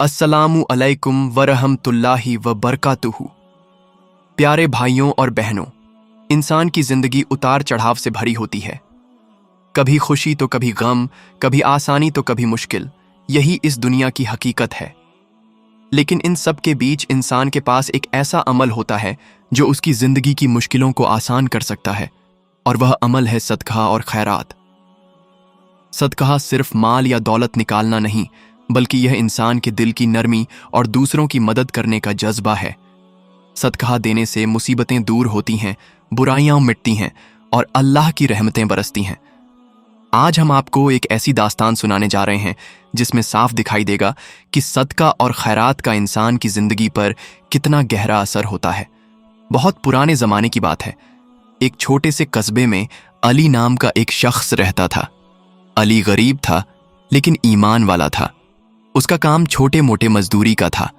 अस्सलामु अलैकुम वरहमतुल्लाहि वबरकातुहू। प्यारे भाइयों और बहनों, इंसान की जिंदगी उतार चढ़ाव से भरी होती है। कभी खुशी तो कभी गम, कभी आसानी तो कभी मुश्किल। यही इस दुनिया की हकीकत है। लेकिन इन सब के बीच इंसान के पास एक ऐसा अमल होता है जो उसकी जिंदगी की मुश्किलों को आसान कर सकता है, और वह अमल है सदका और खैरात। सदका सिर्फ माल या दौलत निकालना नहीं, बल्कि यह इंसान के दिल की नरमी और दूसरों की मदद करने का जज्बा है। सदका देने से मुसीबतें दूर होती हैं, बुराइयां मिटती हैं और अल्लाह की रहमतें बरसती हैं। आज हम आपको एक ऐसी दास्तान सुनाने जा रहे हैं जिसमें साफ दिखाई देगा कि सदका और खैरात का इंसान की जिंदगी पर कितना गहरा असर होता है। बहुत पुराने जमाने की बात है। एक छोटे से कस्बे में अली नाम का एक शख्स रहता था। अली गरीब था, लेकिन ईमान वाला था। उसका काम छोटे मोटे मजदूरी का था।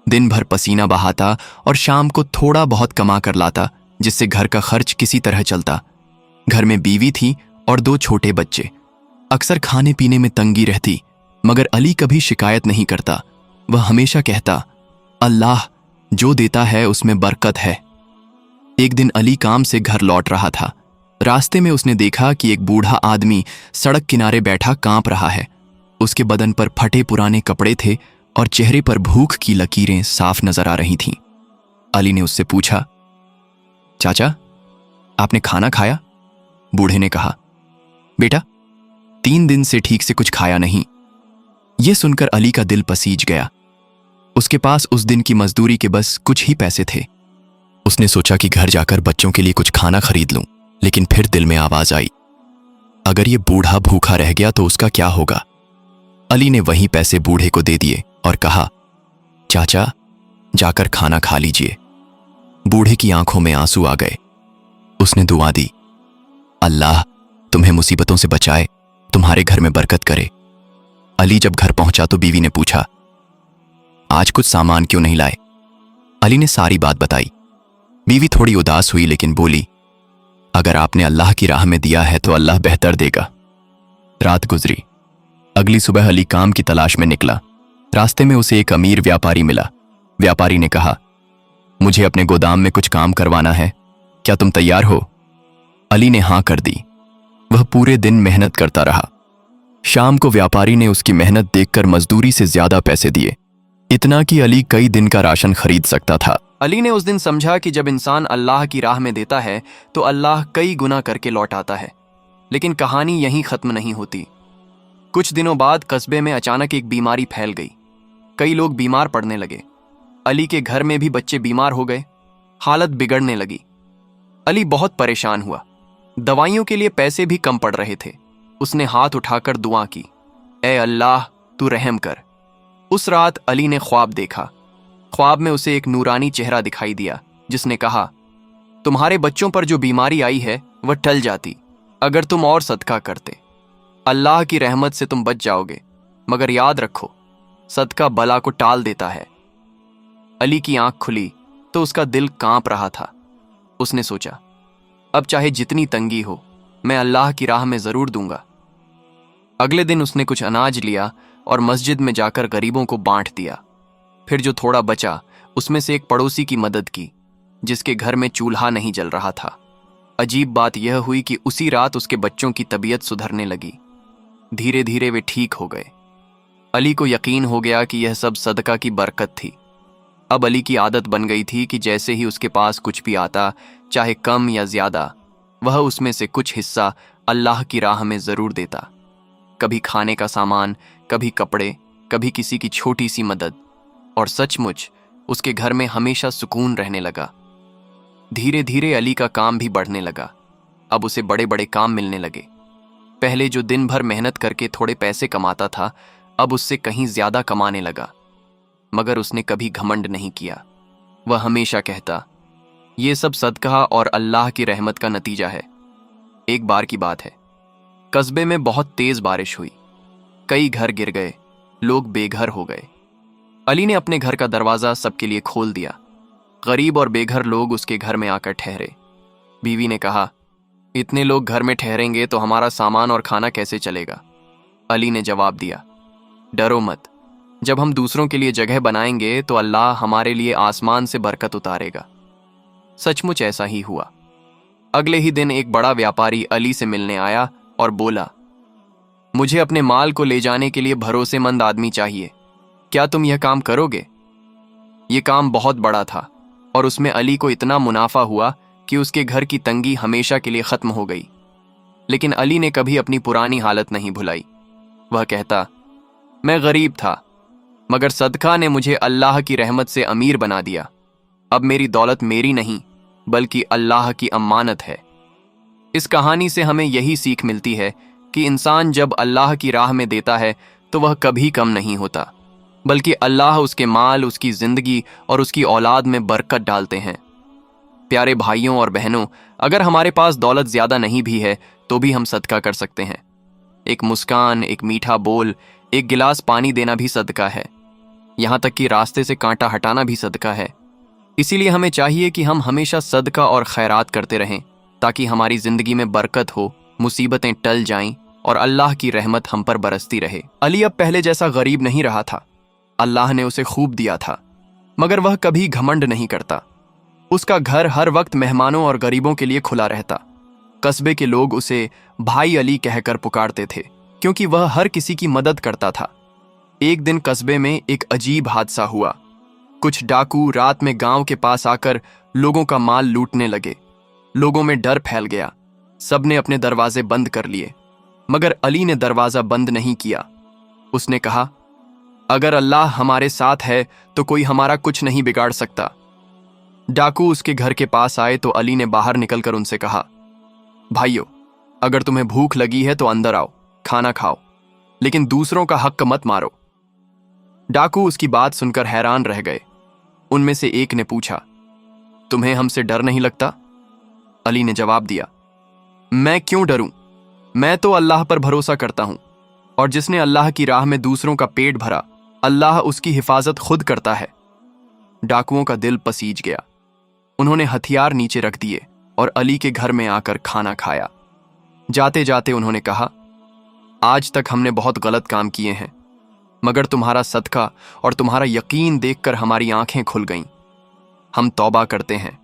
दिन भर पसीना बहाता और शाम को थोड़ा बहुत कमा कर लाता, जिससे घर का खर्च किसी तरह चलता। घर में बीवी थी और 2 छोटे बच्चे। अक्सर खाने पीने में तंगी रहती, मगर अली कभी शिकायत नहीं करता। वह हमेशा कहता, अल्लाह जो देता है उसमें बरकत है। एक दिन अली काम से घर लौट रहा था। रास्ते में उसने देखा कि एक बूढ़ा आदमी सड़क किनारे बैठा कांप रहा है। उसके बदन पर फटे पुराने कपड़े थे और चेहरे पर भूख की लकीरें साफ नजर आ रही थीं। अली ने उससे पूछा, चाचा, आपने खाना खाया? बूढ़े ने कहा, बेटा, 3 दिन से ठीक से कुछ खाया नहीं। यह सुनकर अली का दिल पसीज गया। उसके पास उस दिन की मजदूरी के बस कुछ ही पैसे थे। उसने सोचा कि घर जाकर बच्चों के लिए कुछ खाना खरीद लूं, लेकिन फिर दिल में आवाज आई, अगर ये बूढ़ा भूखा रह गया तो उसका क्या होगा? अली ने वही पैसे बूढ़े को दे दिए और कहा, चाचा, जाकर खाना खा लीजिए। बूढ़े की आंखों में आंसू आ गए। उसने दुआ दी, अल्लाह तुम्हें मुसीबतों से बचाए, तुम्हारे घर में बरकत करे। अली जब घर पहुंचा तो बीवी ने पूछा, आज कुछ सामान क्यों नहीं लाए? अली ने सारी बात बताई। बीवी थोड़ी उदास हुई, लेकिन बोली, अगर आपने अल्लाह की राह में दिया है तो अल्लाह बेहतर देगा। रात गुजरी। अगली सुबह अली काम की तलाश में निकला। रास्ते में उसे एक अमीर व्यापारी मिला। व्यापारी ने कहा, मुझे अपने गोदाम में कुछ काम करवाना है, क्या तुम तैयार हो? अली ने हां कर दी। वह पूरे दिन मेहनत करता रहा। शाम को व्यापारी ने उसकी मेहनत देखकर मजदूरी से ज्यादा पैसे दिए, इतना कि अली कई दिन का राशन खरीद सकता था। अली ने उस दिन समझा कि जब इंसान अल्लाह की राह में देता है तो अल्लाह कई गुना करके लौटाता है। लेकिन कहानी यहीं खत्म नहीं होती। कुछ दिनों बाद कस्बे में अचानक एक बीमारी फैल गई। कई लोग बीमार पड़ने लगे। अली के घर में भी बच्चे बीमार हो गए। हालत बिगड़ने लगी। अली बहुत परेशान हुआ। दवाइयों के लिए पैसे भी कम पड़ रहे थे। उसने हाथ उठाकर दुआ की, ए अल्लाह, तू रहम कर। उस रात अली ने ख्वाब देखा। ख्वाब में उसे एक नूरानी चेहरा दिखाई दिया, जिसने कहा, तुम्हारे बच्चों पर जो बीमारी आई है वह टल जाती अगर तुम और सदका करते। अल्लाह की रहमत से तुम बच जाओगे, मगर याद रखो, सदका बला को टाल देता है। अली की आंख खुली तो उसका दिल कांप रहा था। उसने सोचा, अब चाहे जितनी तंगी हो, मैं अल्लाह की राह में जरूर दूंगा। अगले दिन उसने कुछ अनाज लिया और मस्जिद में जाकर गरीबों को बांट दिया। फिर जो थोड़ा बचा, उसमें से एक पड़ोसी की मदद की, जिसके घर में चूल्हा नहीं जल रहा था। अजीब बात यह हुई कि उसी रात उसके बच्चों की तबीयत सुधरने लगी। धीरे धीरे वे ठीक हो गए। अली को यकीन हो गया कि यह सब सदका की बरकत थी। अब अली की आदत बन गई थी कि जैसे ही उसके पास कुछ भी आता, चाहे कम या ज्यादा, वह उसमें से कुछ हिस्सा अल्लाह की राह में जरूर देता। कभी खाने का सामान, कभी कपड़े, कभी किसी की छोटी सी मदद, और सचमुच उसके घर में हमेशा सुकून रहने लगा। धीरे धीरे अली का काम भी बढ़ने लगा। अब उसे बड़े बड़े काम मिलने लगे। पहले जो दिन भर मेहनत करके थोड़े पैसे कमाता था, अब उससे कहीं ज्यादा कमाने लगा। मगर उसने कभी घमंड नहीं किया। वह हमेशा कहता, ये सब सदका और अल्लाह की रहमत का नतीजा है। एक बार की बात है, कस्बे में बहुत तेज बारिश हुई। कई घर गिर गए, लोग बेघर हो गए। अली ने अपने घर का दरवाजा सबके लिए खोल दिया। गरीब और बेघर लोग उसके घर में आकर ठहरे। बीवी ने कहा, इतने लोग घर में ठहरेंगे तो हमारा सामान और खाना कैसे चलेगा? अली ने जवाब दिया, डरो मत, जब हम दूसरों के लिए जगह बनाएंगे तो अल्लाह हमारे लिए आसमान से बरकत उतारेगा। सचमुच ऐसा ही हुआ। अगले ही दिन एक बड़ा व्यापारी अली से मिलने आया और बोला, मुझे अपने माल को ले जाने के लिए भरोसेमंद आदमी चाहिए, क्या तुम यह काम करोगे? यह काम बहुत बड़ा था और उसमें अली को इतना मुनाफा हुआ कि उसके घर की तंगी हमेशा के लिए खत्म हो गई। लेकिन अली ने कभी अपनी पुरानी हालत नहीं भुलाई। वह कहता, मैं गरीब था, मगर सदका ने मुझे अल्लाह की रहमत से अमीर बना दिया। अब मेरी दौलत मेरी नहीं बल्कि अल्लाह की अमानत है। इस कहानी से हमें यही सीख मिलती है कि इंसान जब अल्लाह की राह में देता है तो वह कभी कम नहीं होता, बल्कि अल्लाह उसके माल, उसकी जिंदगी और उसकी औलाद में बरकत डालते हैं। प्यारे भाइयों और बहनों, अगर हमारे पास दौलत ज्यादा नहीं भी है तो भी हम सदका कर सकते हैं। एक मुस्कान, एक मीठा बोल, एक गिलास पानी देना भी सदका है। यहां तक कि रास्ते से कांटा हटाना भी सदका है। इसीलिए हमें चाहिए कि हम हमेशा सदका और खैरात करते रहें ताकि हमारी जिंदगी में बरकत हो, मुसीबतें टल जाएं और अल्लाह की रहमत हम पर बरसती रहे। अली अब पहले जैसा गरीब नहीं रहा था। अल्लाह ने उसे खूब दिया था, मगर वह कभी घमंड नहीं करता। उसका घर हर वक्त मेहमानों और गरीबों के लिए खुला रहता। कस्बे के लोग उसे भाई अली कहकर पुकारते थे क्योंकि वह हर किसी की मदद करता था। एक दिन कस्बे में एक अजीब हादसा हुआ। कुछ डाकू रात में गांव के पास आकर लोगों का माल लूटने लगे। लोगों में डर फैल गया। सबने अपने दरवाजे बंद कर लिए, मगर अली ने दरवाजा बंद नहीं किया। उसने कहा, अगर अल्लाह हमारे साथ है तो कोई हमारा कुछ नहीं बिगाड़ सकता। डाकू उसके घर के पास आए तो अली ने बाहर निकलकर उनसे कहा, भाइयों, अगर तुम्हें भूख लगी है तो अंदर आओ, खाना खाओ, लेकिन दूसरों का हक मत मारो। डाकू उसकी बात सुनकर हैरान रह गए। उनमें से एक ने पूछा, तुम्हें हमसे डर नहीं लगता? अली ने जवाब दिया, मैं क्यों डरूं? मैं तो अल्लाह पर भरोसा करता हूं, और जिसने अल्लाह की राह में दूसरों का पेट भरा, अल्लाह उसकी हिफाजत खुद करता है। डाकुओं का दिल पसीज गया। उन्होंने हथियार नीचे रख दिए और अली के घर में आकर खाना खाया। जाते जाते उन्होंने कहा, आज तक हमने बहुत गलत काम किए हैं, मगर तुम्हारा सदका और तुम्हारा यकीन देखकर हमारी आंखें खुल गईं। हम तौबा करते हैं।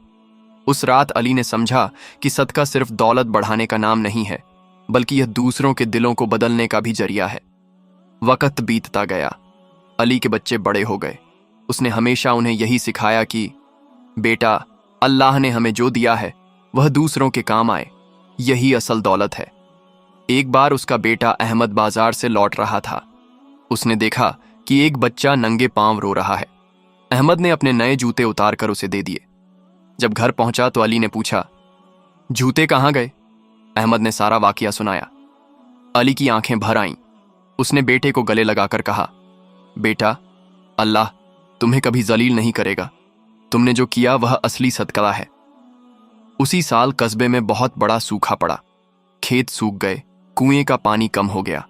उस रात अली ने समझा कि सदका सिर्फ दौलत बढ़ाने का नाम नहीं है, बल्कि यह दूसरों के दिलों को बदलने का भी जरिया है। वक्त बीतता गया। अली के बच्चे बड़े हो गए। उसने हमेशा उन्हें यही सिखाया कि बेटा, अल्लाह ने हमें जो दिया है वह दूसरों के काम आए, यही असल दौलत है। एक बार उसका बेटा अहमद बाजार से लौट रहा था। उसने देखा कि एक बच्चा नंगे पांव रो रहा है। अहमद ने अपने नए जूते उतारकर उसे दे दिए। जब घर पहुंचा तो अली ने पूछा, जूते कहां गए? अहमद ने सारा वाकया सुनाया। अली की आंखें भर आईं। उसने बेटे को गले लगाकर कहा, बेटा, अल्लाह तुम्हें कभी जलील नहीं करेगा। तुमने जो किया वह असली सदका है। उसी साल कस्बे में बहुत बड़ा सूखा पड़ा। खेत सूख गए, कुएं का पानी कम हो गया।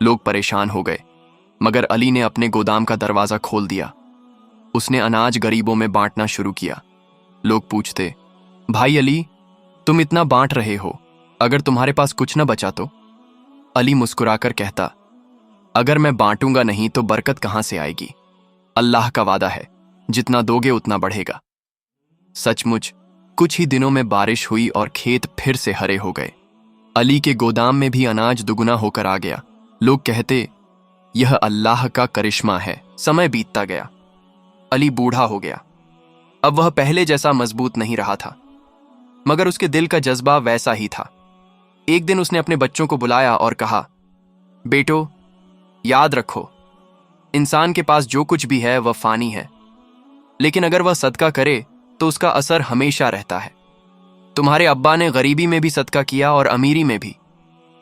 लोग परेशान हो गए, मगर अली ने अपने गोदाम का दरवाजा खोल दिया। उसने अनाज गरीबों में बांटना शुरू किया। लोग पूछते, भाई अली, तुम इतना बांट रहे हो, अगर तुम्हारे पास कुछ न बचा तो? अली मुस्कुराकर कहता, अगर मैं बांटूंगा नहीं तो बरकत कहां से आएगी? अल्लाह का वादा है, जितना दोगे उतना बढ़ेगा। सचमुच कुछ ही दिनों में बारिश हुई और खेत फिर से हरे हो गए। अली के गोदाम में भी अनाज दुगुना होकर आ गया। लोग कहते, यह अल्लाह का करिश्मा है। समय बीतता गया। अली बूढ़ा हो गया। अब वह पहले जैसा मजबूत नहीं रहा था, मगर उसके दिल का जज्बा वैसा ही था। एक दिन उसने अपने बच्चों को बुलाया और कहा, बेटो, याद रखो, इंसान के पास जो कुछ भी है वह फानी है, लेकिन अगर वह सदका करे तो उसका असर हमेशा रहता है। तुम्हारे अब्बा ने गरीबी में भी सदका किया और अमीरी में भी।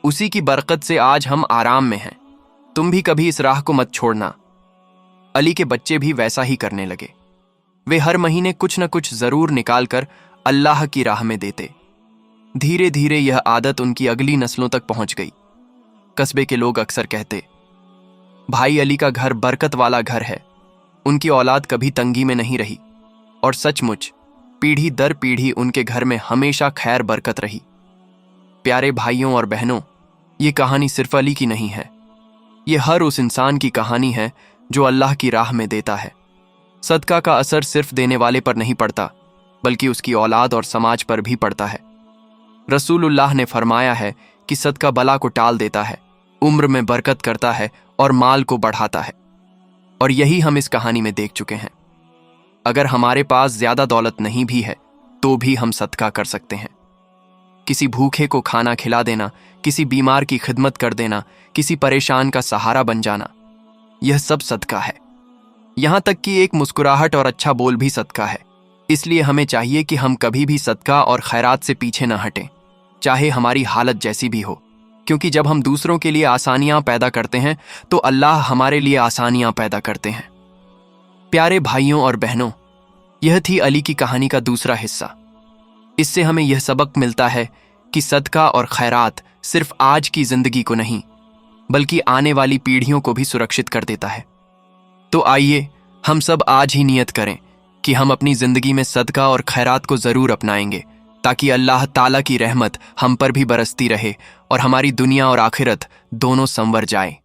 उसी की बरकत से आज हम आराम में हैं। तुम भी कभी इस राह को मत छोड़ना। अली के बच्चे भी वैसा ही करने लगे। वे हर महीने कुछ न कुछ जरूर निकालकर अल्लाह की राह में देते। धीरे धीरे यह आदत उनकी अगली नस्लों तक पहुंच गई। कस्बे के लोग अक्सर कहते, भाई अली का घर बरकत वाला घर है। उनकी औलाद कभी तंगी में नहीं रही। और सचमुच पीढ़ी दर पीढ़ी उनके घर में हमेशा खैर बरकत रही। प्यारे भाइयों और बहनों, ये कहानी सिर्फ अली की नहीं है। ये हर उस इंसान की कहानी है जो अल्लाह की राह में देता है। सदका का असर सिर्फ देने वाले पर नहीं पड़ता, बल्कि उसकी औलाद और समाज पर भी पड़ता है। रसूलुल्लाह ने फरमाया है कि सदका बला को टाल देता है, उम्र में बरकत करता है और माल को बढ़ाता है। और यही हम इस कहानी में देख चुके हैं। अगर हमारे पास ज्यादा दौलत नहीं भी है तो भी हम सदका कर सकते हैं। किसी भूखे को खाना खिला देना, किसी बीमार की खिदमत कर देना, किसी परेशान का सहारा बन जाना, यह सब सदका है। यहां तक कि एक मुस्कुराहट और अच्छा बोल भी सदका है। इसलिए हमें चाहिए कि हम कभी भी सदका और खैरात से पीछे न हटें, चाहे हमारी हालत जैसी भी हो। क्योंकि जब हम दूसरों के लिए आसानियां पैदा करते हैं तो अल्लाह हमारे लिए आसानियां पैदा करते हैं। प्यारे भाइयों और बहनों, यह थी अली की कहानी का दूसरा हिस्सा। इससे हमें यह सबक मिलता है कि सदका और खैरात सिर्फ आज की जिंदगी को नहीं, बल्कि आने वाली पीढ़ियों को भी सुरक्षित कर देता है। तो आइए हम सब आज ही नियत करें कि हम अपनी जिंदगी में सदका और खैरात को जरूर अपनाएंगे, ताकि अल्लाह ताला की रहमत हम पर भी बरसती रहे और हमारी दुनिया और आखिरत दोनों संवर जाए।